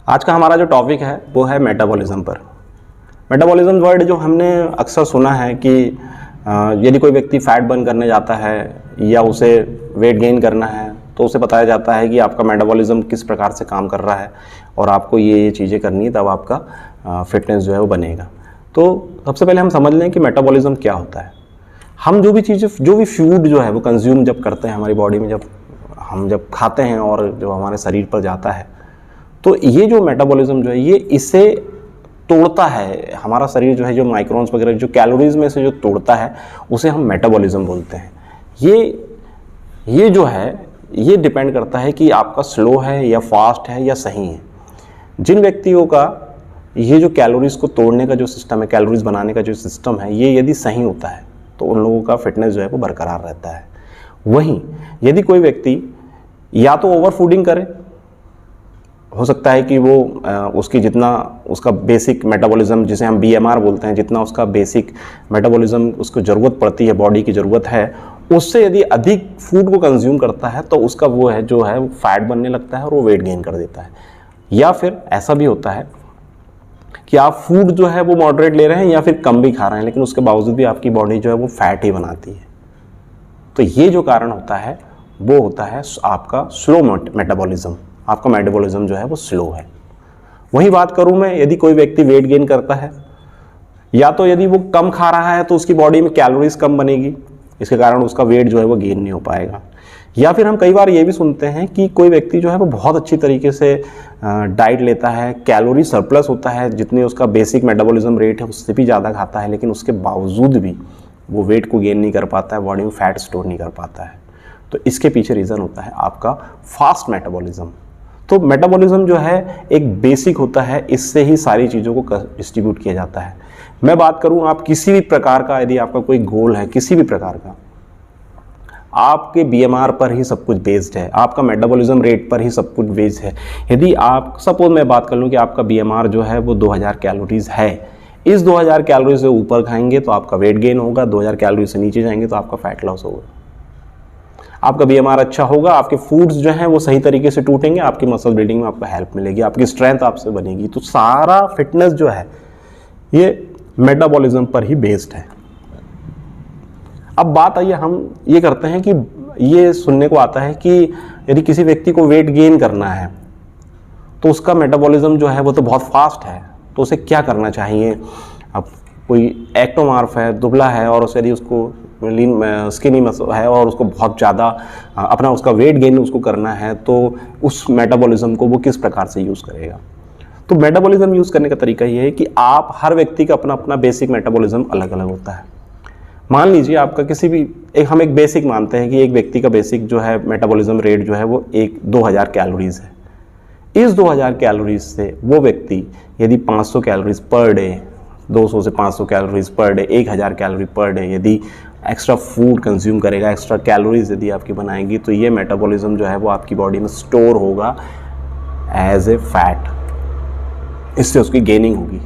आज का हमारा जो टॉपिक है वो है मेटाबॉलिज्म पर। मेटाबॉलिज्म वर्ड जो हमने अक्सर सुना है कि यदि कोई व्यक्ति फैट बर्न करने जाता है या उसे वेट गेन करना है तो उसे बताया जाता है कि आपका मेटाबॉलिज्म किस प्रकार से काम कर रहा है और आपको ये चीज़ें करनी है, तब आपका फिटनेस जो है वो बनेगा। तो सबसे पहले हम समझ लें कि मेटाबॉलिज्म क्या होता है। हम जो भी फूड जो है वो कंज्यूम जब करते हैं हमारी बॉडी में, जब खाते हैं और जो हमारे शरीर पर जाता है, तो ये जो मेटाबॉलिज्म जो है ये इसे तोड़ता है। हमारा शरीर जो है जो माइक्रोन्स वगैरह जो कैलोरीज में से जो तोड़ता है उसे हम मेटाबॉलिज्म बोलते हैं। ये जो है ये डिपेंड करता है कि आपका स्लो है या फास्ट है या सही है। जिन व्यक्तियों का ये जो कैलोरीज को तोड़ने का जो सिस्टम है, कैलोरीज बनाने का जो सिस्टम है, ये यदि सही होता है तो उन लोगों का फिटनेस जो है वो बरकरार रहता है। वहीं यदि कोई व्यक्ति या तो ओवर फूडिंग करे, हो सकता है कि वो उसकी जितना उसका बेसिक मेटाबॉलिज्म जिसे हम BMR बोलते हैं, जितना उसका बेसिक मेटाबॉलिज्म उसको ज़रूरत पड़ती है, बॉडी की ज़रूरत है, उससे यदि अधिक फूड को कंज्यूम करता है तो उसका वो है जो है फैट बनने लगता है और वो वेट गेन कर देता है। या फिर ऐसा भी होता है कि आप फूड जो है वो मॉडरेट ले रहे हैं या फिर कम भी खा रहे हैं, लेकिन उसके बावजूद भी आपकी बॉडी जो है वो फैट ही बनाती है। तो ये जो कारण होता है वो होता है आपका स्लो मेटाबॉलिज्म। आपका मेटाबॉलिज्म जो है वो स्लो है। वही बात करूं मैं, यदि कोई व्यक्ति वेट गेन करता है, या तो यदि वो कम खा रहा है तो उसकी बॉडी में कैलोरीज कम बनेगी, इसके कारण उसका वेट जो है वो गेन नहीं हो पाएगा। या फिर हम कई बार ये भी सुनते हैं कि कोई व्यक्ति जो है वो बहुत अच्छी तरीके से डाइट लेता है, कैलोरी सरप्लस होता है, जितने उसका बेसिक मेटाबॉलिज्म रेट है उससे भी ज़्यादा खाता है, लेकिन उसके बावजूद भी वो वेट को गेन नहीं कर पाता है, बॉडी में फैट स्टोर नहीं कर पाता है। तो इसके पीछे रीज़न होता है आपका फास्ट मेटाबॉलिज्म। तो मेटाबॉलिज्म जो है एक बेसिक होता है, इससे ही सारी चीज़ों को डिस्ट्रीब्यूट किया जाता है। मैं बात करूं, आप किसी भी प्रकार का यदि आपका कोई गोल है किसी भी प्रकार का, आपके BMR पर ही सब कुछ बेस्ड है, आपका मेटाबॉलिज्म रेट पर ही सब कुछ बेस्ड है। यदि आप सपोज मैं बात कर लूं कि आपका BMR जो है वो 2000 कैलोरीज है, इस 2000 कैलोरी से ऊपर खाएंगे तो आपका वेट गेन होगा, 2000 कैलोरी से नीचे जाएंगे तो आपका फैट लॉस होगा। आपका BMR अच्छा होगा, आपके फूड्स जो हैं वो सही तरीके से टूटेंगे, आपकी मसल बिल्डिंग में आपको हेल्प मिलेगी, आपकी स्ट्रेंथ आपसे बनेगी। तो सारा फिटनेस जो है ये मेटाबॉलिज्म पर ही बेस्ड है। अब बात आइए हम ये करते हैं कि ये सुनने को आता है कि यदि किसी व्यक्ति को वेट गेन करना है तो उसका मेटाबॉलिज्म जो है वो तो बहुत फास्ट है, तो उसे क्या करना चाहिए। अब कोई एक्टोमार्फ है, दुबला है, और उसे यदि उसको लीन स्किनी मसल है और उसको बहुत ज़्यादा अपना उसका वेट गेन उसको करना है, तो उस मेटाबॉलिज्म को वो किस प्रकार से यूज़ करेगा। तो मेटाबॉलिज्म यूज़ करने का तरीका ये है कि आप हर व्यक्ति का अपना अपना बेसिक मेटाबॉलिज्म अलग अलग होता है। मान लीजिए आपका किसी भी हम एक बेसिक मानते हैं कि एक व्यक्ति का बेसिक जो है मेटाबॉलिज्म रेट जो है वो 2000 कैलोरीज है। इस 2000 कैलोरीज से वो व्यक्ति यदि 500 कैलोरीज पर डे, 200 से 500 calories per day, 1000 calorie per day यदि एक्स्ट्रा फूड कंज्यूम करेगा, एक्स्ट्रा कैलोरीज यदि आपकी बनाएगी, तो ये मेटाबॉलिज्म जो है वो आपकी बॉडी में स्टोर होगा एज ए फैट, इससे उसकी गेनिंग होगी।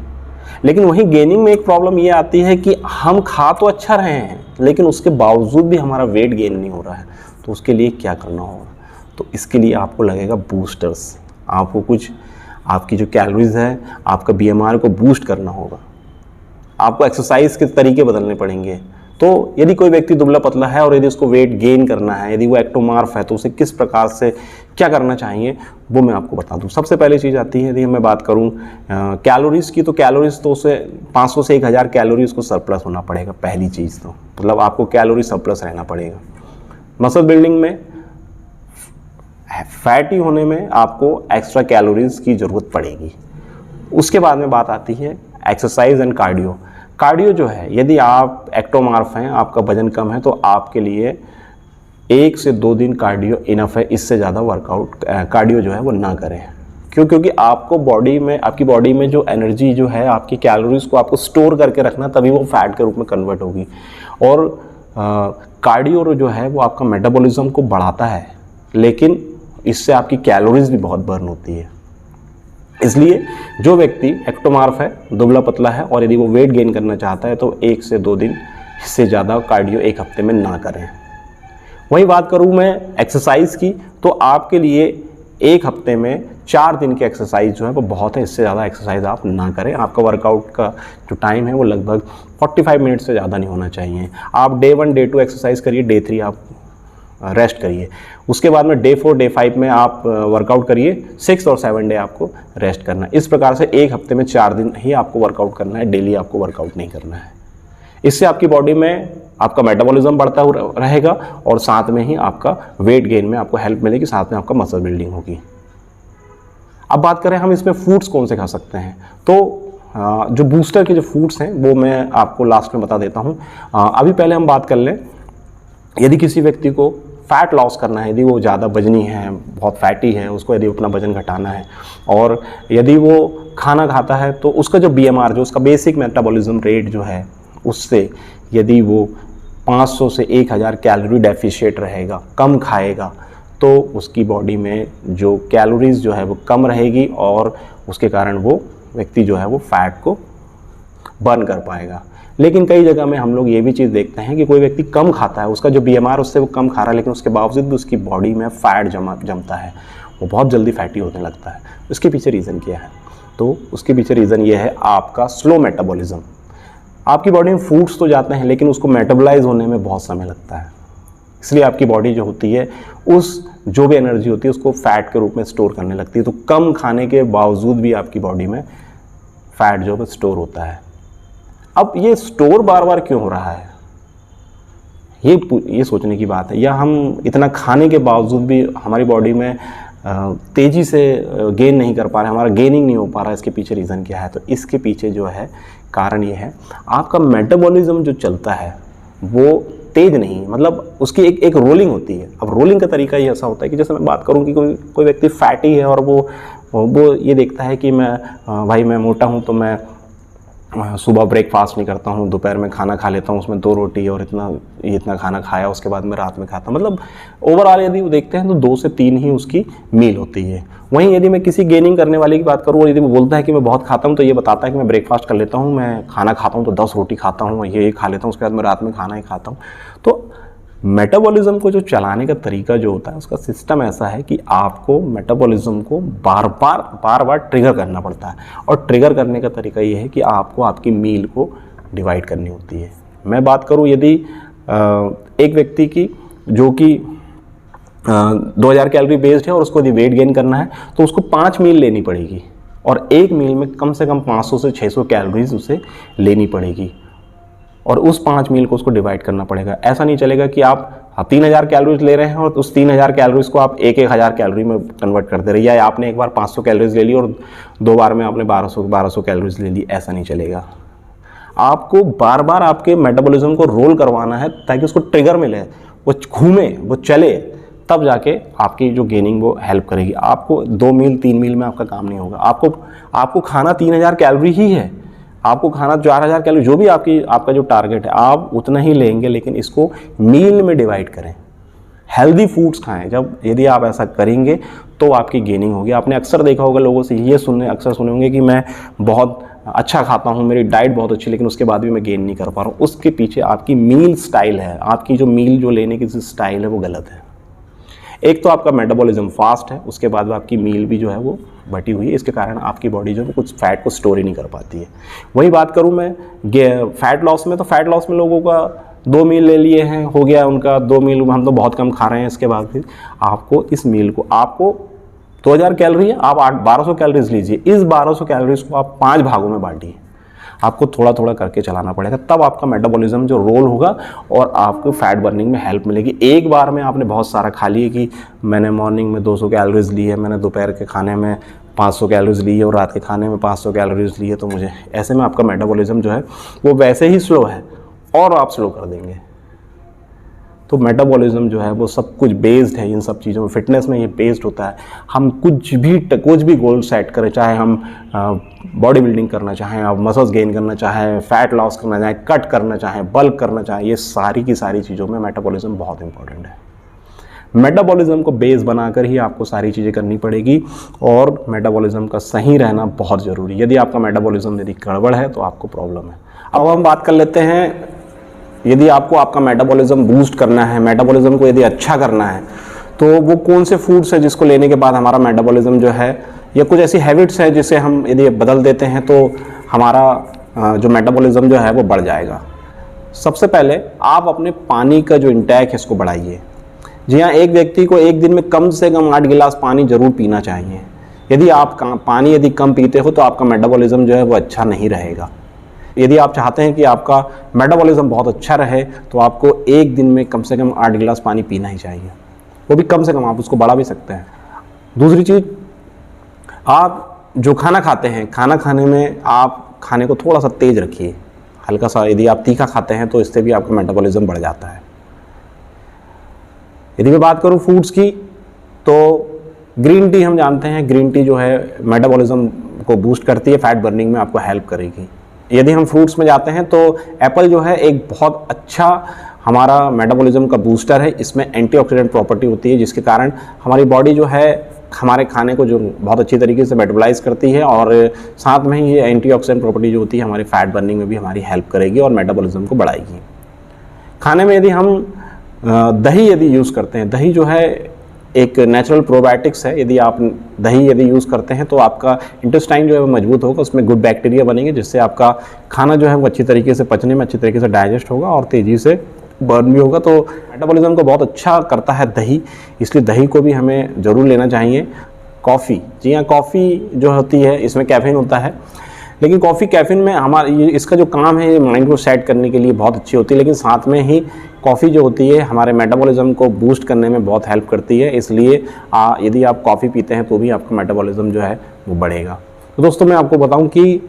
लेकिन वहीं गेनिंग में एक प्रॉब्लम ये आती है कि हम खा तो अच्छा रहे हैं लेकिन उसके बावजूद भी हमारा वेट गेन नहीं हो रहा है। तो उसके लिए क्या करना होगा, तो इसके लिए आपको लगेगा बूस्टर्स। आपको कुछ आपकी जो कैलोरीज है, आपका BMR को बूस्ट करना होगा, आपको एक्सरसाइज के तरीके बदलने पड़ेंगे। तो यदि कोई व्यक्ति दुबला पतला है और यदि उसको वेट गेन करना है, यदि वो एक्टोमार्फ है, तो उसे किस प्रकार से क्या करना चाहिए वो मैं आपको बता दूं। सबसे पहले चीज़ आती है, यदि मैं बात करूं कैलोरीज़ की, तो कैलोरीज़ तो उसे 500 से 1000 कैलोरी उसको सरप्लस होना पड़ेगा। पहली चीज़ तो मतलब आपको कैलोरी सरप्लस रहना पड़ेगा। मसल बिल्डिंग में, फैटी होने में आपको एक्स्ट्रा कैलोरीज की ज़रूरत पड़ेगी। उसके बाद में बात आती है एक्सरसाइज एंड कार्डियो। कार्डियो जो है, यदि आप एक्टोमार्फ हैं, आपका वजन कम है, तो आपके लिए 1 से 2 दिन कार्डियो इनफ है। इससे ज़्यादा वर्कआउट कार्डियो जो है वो ना करें। क्यों? क्योंकि आपको बॉडी में, आपकी बॉडी में जो एनर्जी जो है, आपकी कैलोरीज को आपको स्टोर करके रखना, तभी वो फैट के रूप में कन्वर्ट होगी। और कार्डियो जो है वो आपका मेटाबॉलिज्म को बढ़ाता है, लेकिन इससे आपकी कैलोरीज भी बहुत बर्न होती है। इसलिए जो व्यक्ति एक्टोमार्फ है, दुबला पतला है, और यदि वो वेट गेन करना चाहता है तो 1 से 2 दिन से ज़्यादा कार्डियो 1 हफ्ते में ना करें। वही बात करूँ मैं एक्सरसाइज की, तो आपके लिए 1 हफ्ते में 4 दिन की एक्सरसाइज जो है वो बहुत है, इससे ज़्यादा एक्सरसाइज आप ना करें। आपका वर्कआउट का जो टाइम है वो लगभग 45 मिनट से ज़्यादा नहीं होना चाहिए। आप डे 1 डे 2 एक्सरसाइज करिए, डे 3 आप रेस्ट करिए, उसके बाद में डे 4 डे 5 में आप वर्कआउट करिए, 6 और 7 डे आपको रेस्ट करना है। इस प्रकार से एक हफ्ते में 4 दिन ही आपको वर्कआउट करना है, डेली आपको वर्कआउट नहीं करना है। इससे आपकी बॉडी में आपका मेटाबॉलिज्म बढ़ता रहेगा और साथ में ही आपका वेट गेन में आपको हेल्प मिलेगी, साथ में आपका मसल बिल्डिंग होगी। अब बात करें हम इसमें फूड्स कौन से खा सकते हैं, तो जो बूस्टर के जो फूड्स हैं वो मैं आपको लास्ट में बता देता हूँ। अभी पहले हम बात कर लें, यदि किसी व्यक्ति को फैट लॉस करना है, यदि वो ज़्यादा वजनी है, बहुत फैटी है, उसको यदि अपना वजन घटाना है और यदि वो खाना खाता है तो उसका जो BMR, जो उसका बेसिक मेटाबॉलिज्म रेट जो है, उससे यदि वो 500 से 1000 कैलोरी डेफिशिएट रहेगा, कम खाएगा, तो उसकी बॉडी में जो कैलोरीज जो है वो कम रहेगी और उसके कारण वो व्यक्ति जो है वो फैट को बर्न कर पाएगा। लेकिन कई जगह में हम लोग ये भी चीज़ देखते हैं कि कोई व्यक्ति कम खाता है, उसका जो BMR उससे वो कम खा रहा है, लेकिन उसके बावजूद भी उसकी बॉडी में फैट जमता है, वो बहुत जल्दी फैटी होने लगता है। उसके पीछे रीज़न क्या है? तो उसके पीछे रीज़न ये है आपका स्लो मेटाबॉलिज्म। आपकी बॉडी में फूड्स तो जाते हैं लेकिन उसको मेटाबोलाइज होने में बहुत समय लगता है, इसलिए आपकी बॉडी जो होती है उस जो भी एनर्जी होती है उसको फैट के रूप में स्टोर करने लगती है। तो कम खाने के बावजूद भी आपकी बॉडी में फैट जो है स्टोर होता है। अब ये स्टोर बार बार क्यों हो रहा है, ये सोचने की बात है। या हम इतना खाने के बावजूद भी हमारी बॉडी में तेज़ी से गेन नहीं कर पा रहे, हमारा गेनिंग नहीं हो पा रहा है, इसके पीछे रीज़न क्या है? तो इसके पीछे जो है कारण ये है, आपका मेटाबॉलिज्म जो चलता है वो तेज नहीं, मतलब उसकी एक रोलिंग होती है। अब रोलिंग का तरीका ये ऐसा होता है कि जैसे मैं बात करूं कि कोई व्यक्ति फैटी है और वो ये देखता है कि मैं मोटा हूं तो मैं सुबह ब्रेकफास्ट नहीं करता हूँ, दोपहर में खाना खा लेता हूँ, उसमें 2 रोटी और इतना खाना खाया, उसके बाद में रात में खाता, मतलब ओवरऑल यदि वो देखते हैं तो 2 से 3 ही उसकी मील होती है। वहीं यदि मैं किसी गेनिंग करने वाले की बात करूँ और यदि वो बोलता है कि मैं बहुत खाता हूँ, तो ये बताता है कि मैं ब्रेकफास्ट कर लेता हूँ, मैं खाना खाता हूँ तो 10 रोटी खाता हूँ, ये खा लेता हूँ, उसके बाद मैं रात में खाना ही खाता हूँ। तो मेटाबॉलिज्म को जो चलाने का तरीका जो होता है, उसका सिस्टम ऐसा है कि आपको मेटाबॉलिज्म को बार बार ट्रिगर करना पड़ता है। और ट्रिगर करने का तरीका ये है कि आपको आपकी मील को डिवाइड करनी होती है। मैं बात करूं यदि एक व्यक्ति की जो कि 2000 कैलोरी बेस्ड है और उसको यदि वेट गेन करना है तो उसको 5 मील लेनी पड़ेगी और एक मील में कम से कम 500 से 600 कैलोरीज उसे लेनी पड़ेगी और उस 5 मील को उसको डिवाइड करना पड़ेगा। ऐसा नहीं चलेगा कि आप 3000 कैलोरीज ले रहे हैं और उस 3000 कैलोरीज को आप 1000 कैलोरी में कन्वर्ट कर दे रहे हैं, या आपने एक बार 500 कैलोरीज ले ली और 2 बार में आपने 1200 कैलोरीज ले ली। ऐसा नहीं चलेगा। आपको बार बार आपके मेटाबॉलिज्म को रोल करवाना है ताकि उसको ट्रिगर मिले, वो घूमे, वो चले, तब जाके आपकी जो गेनिंग वो हेल्प करेगी। आपको 2 मील 3 मील में आपका काम नहीं होगा। आपको खाना 3000 कैलोरी ही है, आपको खाना 4000 कैलोरी, जो भी आपका जो टारगेट है आप उतना ही लेंगे, लेकिन इसको मील में डिवाइड करें। हेल्दी फूड्स खाएं। यदि आप ऐसा करेंगे तो आपकी गेनिंग होगी। आपने अक्सर देखा होगा लोगों से ये अक्सर सुने होंगे कि मैं बहुत अच्छा खाता हूँ, मेरी डाइट बहुत अच्छी, लेकिन उसके बाद भी मैं गेन नहीं कर पा रहा हूँ। उसके पीछे आपकी मील स्टाइल है, आपकी जो मील जो लेने की स्टाइल है वो गलत है। एक तो आपका मेटाबॉलिज्म फास्ट है, उसके बाद आपकी मील भी जो है वो बटी हुई है, इसके कारण आपकी बॉडी जो है कुछ फैट को स्टोर ही नहीं कर पाती है। वही बात करूं मैं फैट लॉस में, तो फैट लॉस में लोगों का 2 मील ले लिए हैं, हो गया उनका 2 मील, हम तो बहुत कम खा रहे हैं। इसके बाद फिर आपको इस मील को, आपको 2000 कैलोरी है, आप 1200 कैलोरीज लीजिए, इस 1200 कैलोरीज को आप 5 भागों में बांटिए। आपको थोड़ा थोड़ा करके चलाना पड़ेगा, तब आपका मेटाबॉलिज्म जो रोल होगा और आपको फैट बर्निंग में हेल्प मिलेगी। एक बार में आपने बहुत सारा खा लिए कि मैंने मॉर्निंग में 200 कैलोरीज ली है, मैंने दोपहर के खाने में 500 कैलोरीज ली है और रात के खाने में 500 कैलोरीज ली है, तो मुझे ऐसे में आपका मेटाबॉलिज्म जो है वो वैसे ही स्लो है और आप स्लो कर देंगे। तो मेटाबॉलिज्म जो है वो सब कुछ बेस्ड है इन सब चीज़ों में, फिटनेस में ये बेस्ड होता है। हम कुछ भी गोल सेट करें, चाहे हम बॉडी बिल्डिंग करना चाहें, आप मसल्स गेन करना चाहें, फैट लॉस करना चाहें, कट करना चाहें, बल्क करना चाहें, ये सारी की सारी चीज़ों में मेटाबॉलिज्म बहुत इंपॉर्टेंट है। मेटाबॉलिज्म को बेस बनाकर ही आपको सारी चीज़ें करनी पड़ेगी और मेटाबॉलिज्म का सही रहना बहुत ज़रूरी है। यदि आपका मेटाबॉलिज्म यदि गड़बड़ है तो आपको प्रॉब्लम है। अब हम बात कर लेते हैं, यदि आपको आपका मेटाबॉलिज्म बूस्ट करना है, मेटाबॉलिज्म को यदि अच्छा करना है, तो वो कौन से फूड्स है जिसको लेने के बाद हमारा मेटाबॉलिज्म जो है या कुछ ऐसी हैबिट्स है जिसे हम यदि बदल देते हैं तो हमारा जो मेटाबॉलिज्म जो है वो बढ़ जाएगा। सबसे पहले आप अपने पानी का जो इंटेक है इसको बढ़ाइए। जी हाँ, एक व्यक्ति को एक दिन में कम से कम 8 गिलास पानी ज़रूर पीना चाहिए। यदि आप पानी यदि कम पीते हो तो आपका मेटाबॉलिज्म जो है वो अच्छा नहीं रहेगा। यदि आप चाहते हैं कि आपका मेटाबॉलिज्म बहुत अच्छा रहे तो आपको एक दिन में कम से कम 8 गिलास पानी पीना ही चाहिए, वो भी कम से कम, आप उसको बढ़ा भी सकते हैं। दूसरी चीज़, आप जो खाना खाते हैं, खाना खाने में आप खाने को थोड़ा सा तेज़ रखिए, हल्का सा। यदि आप तीखा खाते हैं तो इससे भी आपका मेटाबॉलिज्म बढ़ जाता है। यदि मैं बात करूं फूड्स की तो ग्रीन टी हम जानते हैं, ग्रीन टी जो है मेटाबॉलिज्म को बूस्ट करती है, फैट बर्निंग में आपको हेल्प करेगी। यदि हम फ्रूट्स में जाते हैं तो एप्पल जो है एक बहुत अच्छा हमारा मेटाबॉलिज्म का बूस्टर है। इसमें एंटीऑक्सीडेंट प्रॉपर्टी होती है जिसके कारण हमारी बॉडी जो है हमारे खाने को जो बहुत अच्छी तरीके से मेटाबॉलाइज करती है, और साथ में ही ये एंटीऑक्सीडेंट प्रॉपर्टी जो होती है हमारी फैट बर्निंग में भी हमारी हेल्प करेगी और मेटाबॉलिज्म को बढ़ाएगी। खाने में यदि हम दही यदि यूज़ करते हैं, दही जो है एक नेचुरल प्रोबायोटिक्स है। यदि आप दही यदि यूज़ करते हैं तो आपका इंटेस्टाइन जो है वो मजबूत होगा, उसमें गुड बैक्टीरिया बनेंगे जिससे आपका खाना जो है वो अच्छी तरीके से पचने में अच्छी तरीके से डाइजेस्ट होगा और तेज़ी से बर्न भी होगा। तो मेटाबॉलिज्म को बहुत अच्छा करता है दही, इसलिए दही को भी हमें ज़रूर लेना चाहिए। कॉफ़ी, जी हाँ, कॉफ़ी जो होती है इसमें कैफीन होता है, लेकिन कॉफ़ी कैफीन में हमारा इसका जो काम है ये माइंड को सेट करने के लिए बहुत अच्छी होती है, लेकिन साथ में ही कॉफ़ी जो होती है हमारे मेटाबॉलिज्म को बूस्ट करने में बहुत हेल्प करती है। इसलिए यदि आप कॉफ़ी पीते हैं तो भी आपका मेटाबॉलिज्म जो है वो बढ़ेगा। तो दोस्तों मैं आपको बताऊं कि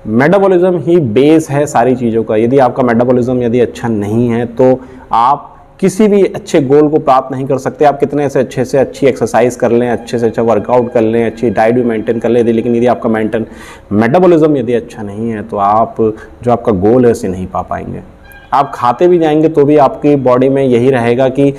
मेटाबॉलिज्म ही बेस है सारी चीज़ों का। यदि आपका मेटाबॉलिज्म यदि अच्छा नहीं है तो आप किसी भी अच्छे गोल को प्राप्त नहीं कर सकते। आप कितने से अच्छी एक्सरसाइज कर लें, अच्छे से अच्छा वर्कआउट कर लें, अच्छी डाइट भी मेंटेन कर लें, लेकिन यदि आपका मेटाबॉलिज्म यदि अच्छा नहीं है तो आप जो आपका गोल है उसे नहीं पा पाएंगे। आप खाते भी जाएंगे तो भी आपकी बॉडी में यही रहेगा कि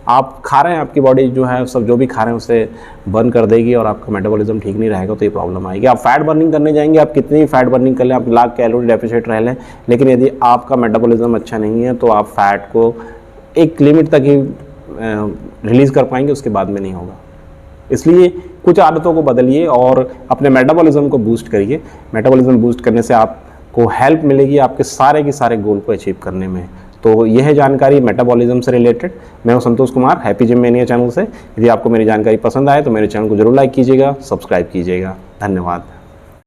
आप खा रहे हैं, आपकी बॉडी जो है सब जो भी खा रहे हैं उसे बर्न कर देगी और आपका मेटाबॉलिज्म ठीक नहीं रहेगा तो ये प्रॉब्लम आएगी। आप फैट बर्निंग करने जाएंगे, आप कितनी फैट बर्निंग कर लें, आप लाख कैलोरी डेफिसिट रह लें, लेकिन यदि आपका मेटाबॉलिज्म अच्छा नहीं है तो आप फैट को एक लिमिट तक ही रिलीज़ कर पाएंगे, उसके बाद में नहीं होगा। इसलिए कुछ आदतों को बदलिए और अपने मेटाबॉलिज्म को बूस्ट करिए। मेटाबॉलिज्म बूस्ट करने से आपको हेल्प मिलेगी आपके सारे के सारे गोल को अचीव करने में। तो यह है जानकारी मेटाबॉलिज्म से रिलेटेड। मैं हूं Santosh Kumar, happy gym mania channel से। यदि आपको मेरी जानकारी पसंद आए तो मेरे चैनल को जरूर लाइक कीजिएगा, सब्सक्राइब कीजिएगा। धन्यवाद।